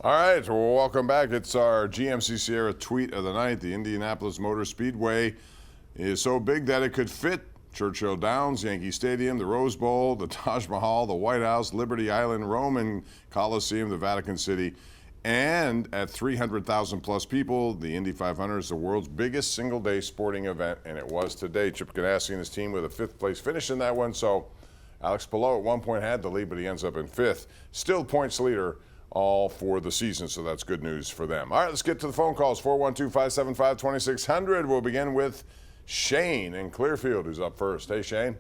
All right, well, welcome back. It's our GMC Sierra tweet of the night. The Indianapolis Motor Speedway is so big that it could fit Churchill Downs, Yankee Stadium, the Rose Bowl, the Taj Mahal, the White House, Liberty Island, Roman Coliseum, the Vatican City, and at 300,000 plus people, the Indy 500 is the world's biggest single-day sporting event, and it was today. Chip Ganassi and his team with a fifth-place finish in that one, so Alex Palou at one point had the lead, but he ends up in fifth. Still points leader all for the season, so that's good news for them. All right, let's get to the phone calls. 412-575-2600. We'll begin with Shane in Clearfield, who's up first. Hey, Shane.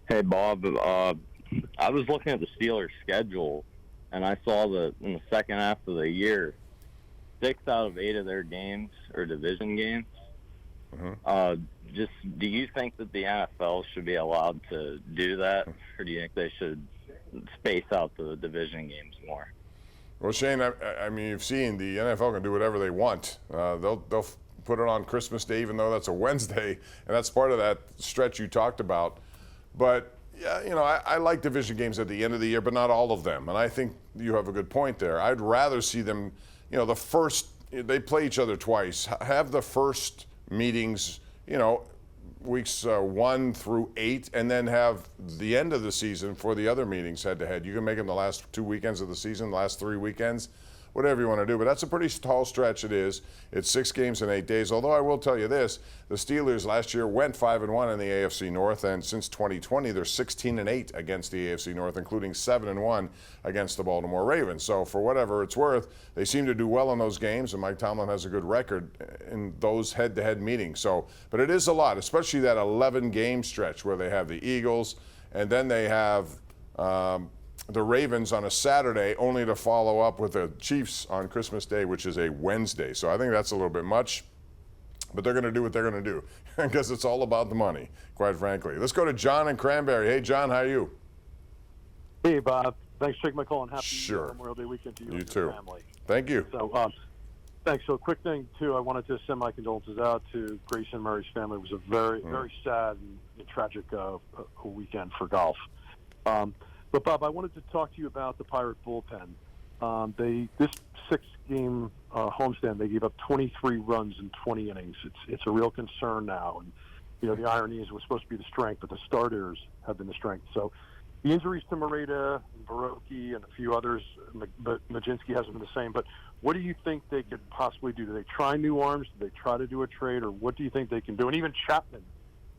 Hey, Bob. I was looking at the Steelers' schedule, and I saw that in the second half of the year, 6 out of 8 of their games are division games. Just, do you think that the NFL should be allowed to do that, or do you think they should space out the division games more? Well, Shane, I mean, you've seen the NFL can do whatever they want. They'll put it on Christmas Day, even though that's a Wednesday, and that's part of that stretch you talked about. But yeah, you know, I like division games at the end of the year, but not all of them. And I think you have a good point there. I'd rather see them, you know, they play each other twice. Have the first meetings, you know, weeks 1 through 8, and then have the end of the season for the other meetings head to head. You can make them the last 2 weekends of the season, the last 3 weekends, whatever you want to do. But that's a pretty tall stretch it is. It's 6 games in 8 days. Although I will tell you this, the Steelers last year went 5-1 in the AFC North, and since 2020, they're 16-8 against the AFC North, including 7-1 against the Baltimore Ravens. So for whatever it's worth, they seem to do well in those games, and Mike Tomlin has a good record in those head-to-head meetings. So, but it is a lot, especially that 11-game stretch where they have the Eagles, and then they have the Ravens on a Saturday, only to follow up with the Chiefs on Christmas Day, which is a Wednesday. So I think that's a little bit much, but they're going to do what they're going to do because it's all about the money, quite frankly. Let's go to John in Cranberry. Hey, John, how are you? Hey, Bob. Thanks for taking my call, and happy Sure. Memorial Day weekend to you and too. your family. Thank you. So, thanks. So, a quick thing, too. I wanted to send my condolences out to Grayson Murray's family. It was a very, very sad and tragic weekend for golf. But, Bob, I wanted to talk to you about the Pirate bullpen. This 6-game homestand, they gave up 23 runs in 20 innings. It's a real concern now. And, you know, the irony is it was supposed to be the strength, but the starters have been the strength. So the injuries to Moreta, Baroki, and a few others, but Majinski hasn't been the same. But what do you think they could possibly do? Do they try new arms? Do they try to do a trade? Or what do you think they can do? And even Chapman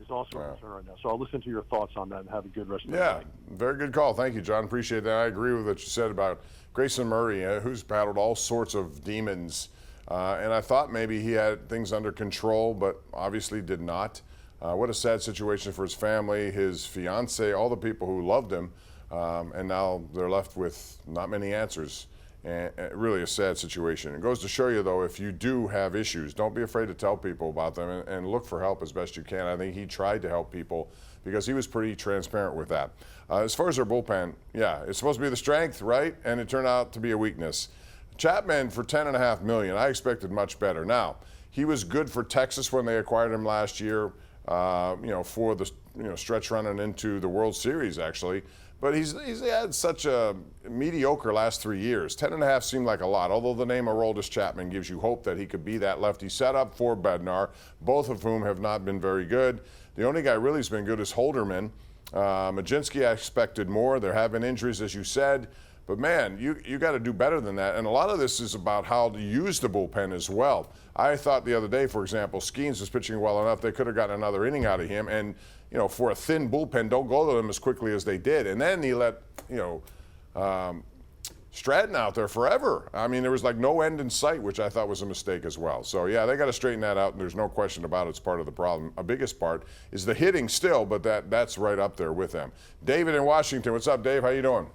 is also a concern right now. So I'll listen to your thoughts on that and have a good rest of the night. Yeah, very good call. Thank you, John. Appreciate that. I agree with what you said about Grayson Murray, who's battled all sorts of demons. And I thought maybe he had things under control, but obviously did not. What a sad situation for his family, his fiance, all the people who loved him. And now they're left with not many answers. And really a sad situation. It goes to show you, though, if you do have issues, don't be afraid to tell people about them and look for help as best you can. I think he tried to help people because he was pretty transparent with that. As far as their bullpen, yeah, it's supposed to be the strength, right? And it turned out to be a weakness. Chapman for $10.5 million, I expected much better. Now, he was good for Texas when they acquired him last year, you know, for the stretch running into the World Series, actually. But he's had such a mediocre last 3 years. 10.5 seemed like a lot, although the name Aroldis Chapman gives you hope that he could be that lefty setup for Bednar, both of whom have not been very good. The only guy really who's been good is Holderman. Majinski, I expected more. There have been injuries, as you said. But, man, you got to do better than that. And a lot of this is about how to use the bullpen as well. I thought the other day, for example, Skeens was pitching well enough they could have gotten another inning out of him. And, you know, for a thin bullpen, don't go to them as quickly as they did. And then he let, you know, Stratton out there forever. I mean, there was like no end in sight, which I thought was a mistake as well. So, yeah, they got to straighten that out, and there's no question about it. It's part of the problem. A biggest part is the hitting still, but that's right up there with them. David in Washington. What's up, Dave? How you doing?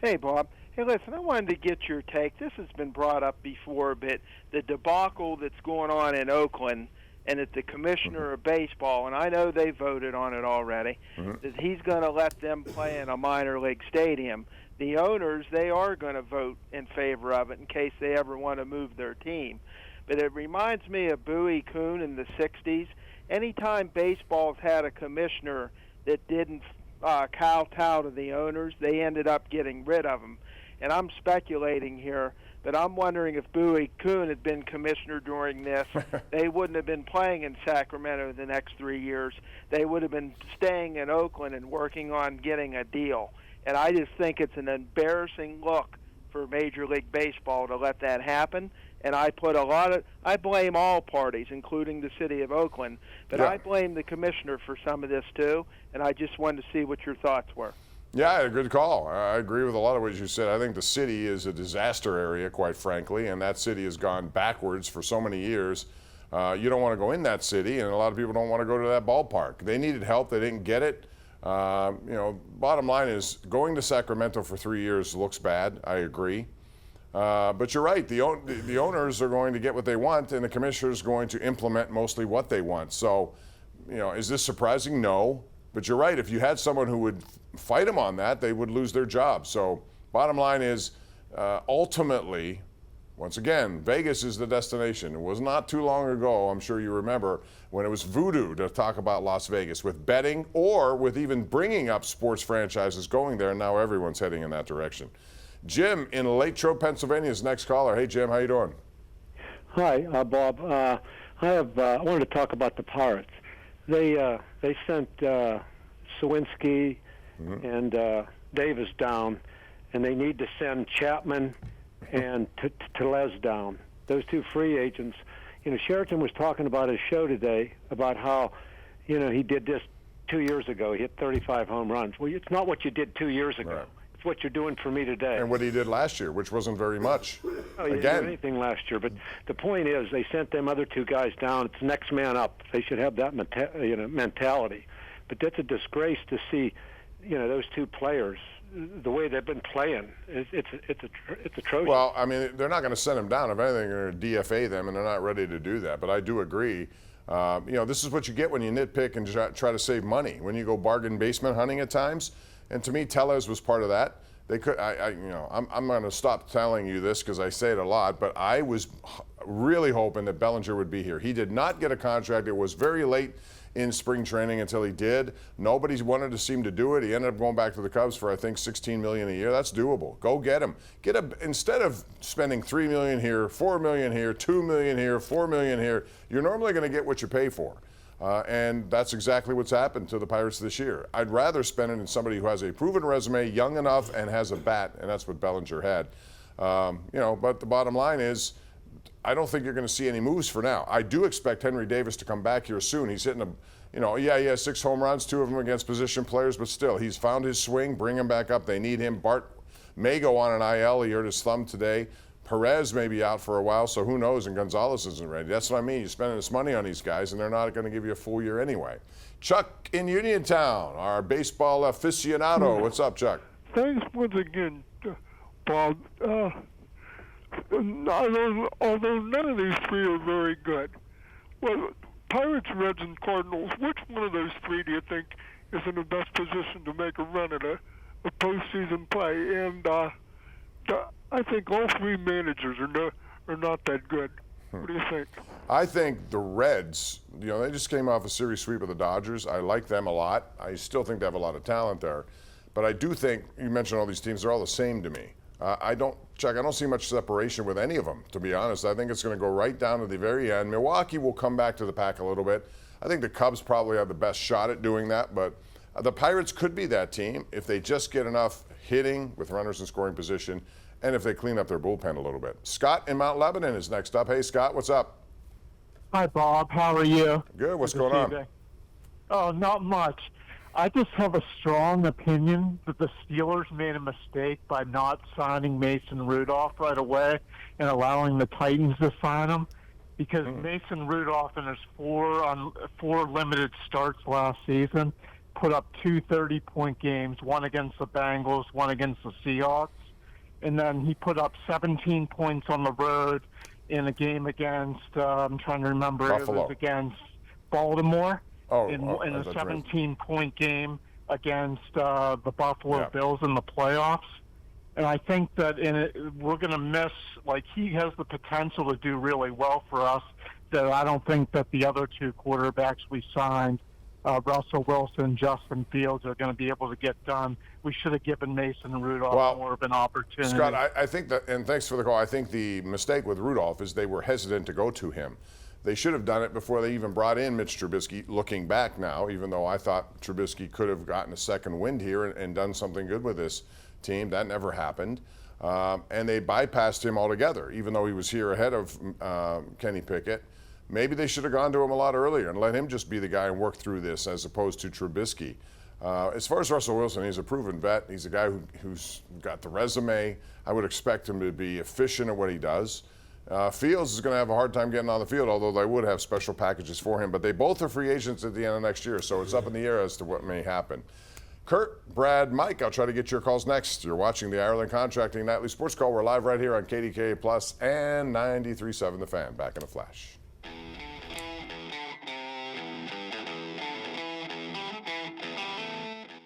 Hey, Bob. Hey, listen, I wanted to get your take. This has been brought up before, but the debacle that's going on in Oakland and at the commissioner of baseball, and I know they voted on it already, that he's going to let them play in a minor league stadium. The owners, they are going to vote in favor of it in case they ever want to move their team. But it reminds me of Bowie Kuhn in the 60s. Anytime baseball's had a commissioner that didn't kowtow to the owners, they ended up getting rid of them. and I'm speculating here, but I'm wondering if Bowie Kuhn had been commissioner during this, they wouldn't have been playing in Sacramento the next 3 years. They would have been staying in Oakland and working on getting a deal. And I just think it's an embarrassing look for Major League Baseball to let that happen. And I blame all parties, including the city of Oakland, but I blame the commissioner for some of this too. And I just wanted to see what your thoughts were. Yeah, a good call. I agree with a lot of what you said. I think the city is a disaster area, quite frankly, and that city has gone backwards for so many years. You don't want to go in that city, and a lot of people don't want to go to that ballpark. They needed help. They didn't get it. Bottom line is going to Sacramento for 3 years looks bad. I agree. But you're right. The owners are going to get what they want, and the commissioner is going to implement mostly what they want. So, is this surprising? No. But you're right. If you had someone who would fight them on that, they would lose their job. So, bottom line is, ultimately, once again, Vegas is the destination. It was not too long ago, I'm sure you remember, when it was voodoo to talk about Las Vegas with betting or with even bringing up sports franchises going there. And now everyone's heading in that direction. Jim in Lake Trobe, Pennsylvania is next caller. Hey, Jim, how you doing? Hi, Bob. I wanted to talk about the Pirates. They sent Sawinski and Davis down, and they need to send Chapman and Tellez down. Those two free agents. Sheraton was talking about his show today about how, he did this 2 years ago. He hit 35 home runs. Well, it's not what you did 2 years ago. Right. It's what you're doing for me today. And what he did last year, which wasn't very much. Oh, he didn't do anything last year. But the point is, they sent them other two guys down. It's next man up. They should have that mentality. But that's a disgrace to see, those two players, the way they've been playing. It's atrocious. Well, I mean, they're not going to send them down. If anything, they're going to DFA them, and they're not ready to do that. But I do agree. This is what you get when you nitpick and try to save money. When you go bargain basement hunting at times. And to me, Tellez was part of that. They could, I'm going to stop telling you this because I say it a lot, but I was really hoping that Bellinger would be here. He did not get a contract. It was very late in spring training until he did. Nobody wanted to seem to do it. He ended up going back to the Cubs for, I think, $16 million a year. That's doable. Go get him. Instead of spending $3 million here, $4 million here, $2 million here, $4 million here, you're normally going to get what you pay for. And that's exactly what's happened to the Pirates this year. I'd rather spend it in somebody who has a proven resume, young enough, and has a bat, and that's what Bellinger had. But the bottom line is, I don't think you're going to see any moves for now. I do expect Henry Davis to come back here soon. He's hitting he has 6 home runs, 2 of them against position players, but still, he's found his swing. Bring him back up. They need him. Bart may go on an IL. He hurt his thumb today. Perez may be out for a while, so who knows, and Gonzalez isn't ready. That's what I mean. You're spending this money on these guys, and they're not going to give you a full year anyway. Chuck in Uniontown, our baseball aficionado. What's up, Chuck? Thanks once again, Bob. Although none of these three are very good, well, Pirates, Reds, and Cardinals, which one of those three do you think is in the best position to make a run at a postseason play? And I think all three managers are not that good. What do you think? I think the Reds, they just came off a series sweep of the Dodgers. I like them a lot. I still think they have a lot of talent there. But I do think, you mentioned all these teams, they're all the same to me. I don't see much separation with any of them, to be honest. I think it's going to go right down to the very end. Milwaukee will come back to the pack a little bit. I think the Cubs probably have the best shot at doing that, but the Pirates could be that team if they just get enough hitting with runners in scoring position and if they clean up their bullpen a little bit. Scott in Mount Lebanon is next up. Hey, Scott, what's up? Hi, Bob. How are you? Good. What's going on? Oh, not much. I just have a strong opinion that the Steelers made a mistake by not signing Mason Rudolph right away and allowing the Titans to sign him, because Mason Rudolph in his four limited starts last season put up 2 30-point games, one against the Bengals, one against the Seahawks, and then he put up 17 points on the road in a game against, I'm trying to remember, Buffalo. It was against Baltimore. In a 17-point game against the Buffalo Bills in the playoffs. And I think that we're going to miss, he has the potential to do really well for us, that I don't think that the other two quarterbacks we signed Russell Wilson, Justin Fields are going to be able to get done. We should have given Mason Rudolph Well, more of an opportunity. Scott, I think that, and thanks for the call, I think the mistake with Rudolph is they were hesitant to go to him. They should have done it before they even brought in Mitch Trubisky, looking back now, even though I thought Trubisky could have gotten a second wind here and done something good with this team. That never happened. And they bypassed him altogether, even though he was here ahead of Kenny Pickett. Maybe they should have gone to him a lot earlier and let him just be the guy and work through this as opposed to Trubisky. As far as Russell Wilson, he's a proven vet. He's a guy who's got the resume. I would expect him to be efficient at what he does. Fields is going to have a hard time getting on the field, although they would have special packages for him. But they both are free agents at the end of next year, so it's up in the air as to what may happen. Kurt, Brad, Mike, I'll try to get your calls next. You're watching the Ireland Contracting Nightly Sports Call. We're live right here on KDKA Plus and 93.7 The Fan. Back in a flash.